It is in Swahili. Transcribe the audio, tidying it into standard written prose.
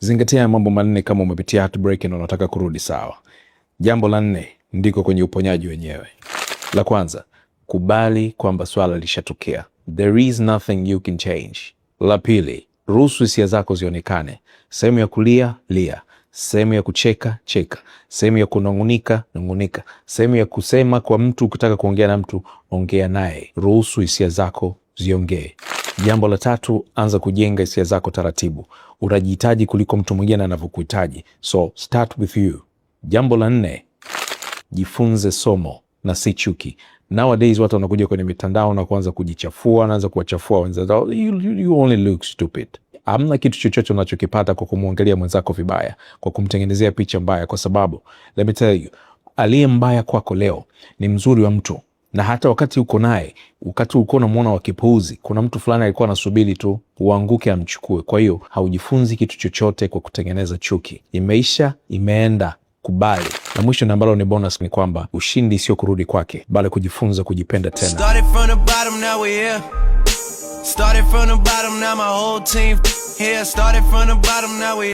Zingatia mambo manne kama umepitia heartbreak na unataka kurudi sawa. Jambo la 4 ndiko kwenye uponyaji wenyewe. La kwanza, kubali kwamba swala lishatokea. There is nothing you can change. La pili, ruhusu hisia zako zionekane. Sehemu ya kulia, lia. Sehemu ya kucheka, cheka. Sehemu ya kunungunika, nungunika. Sehemu ya kusema kwa mtu, ukitaka kuongea na mtu, ongea naye. Ruhusu hisia zako ziongee. Jambo la 3, anza kujenga hisia zako taratibu. Unajihitaji kuliko mtu mwingine anavyokuhitaji. So start with you. Jambo la 4, jifunze somo na si chuki. Nowadays watu wanakuja kwenye mitandao na kuanza kujichafua, wanaanza kuwachafua wenzao. You only look stupid. Hamna kitu chochote unachokipata kwa kumwangalia mwenzako vibaya, kwa kumtengenezea picha mbaya, kwa sababu let me tell you, aliye mbaya kwako leo ni mzuri wa mtu, na hata wakati uko naye, wakati uko unamuona wa kipuuzi, kuna mtu fulani alikuwa anasubiri tu uanguke amchukue. Kwa hiyo haujifunzi kitu chochote kwa kutengeneza chuki. Imeisha, imeenda, kubali. Na mwisho na ambalo ni bonus ni kwamba ushindi sio kurudi kwake, bali kujifunza kujipenda tena. Started from the bottom, now we're here. Started from the bottom, now my whole team here. Started from the bottom, now we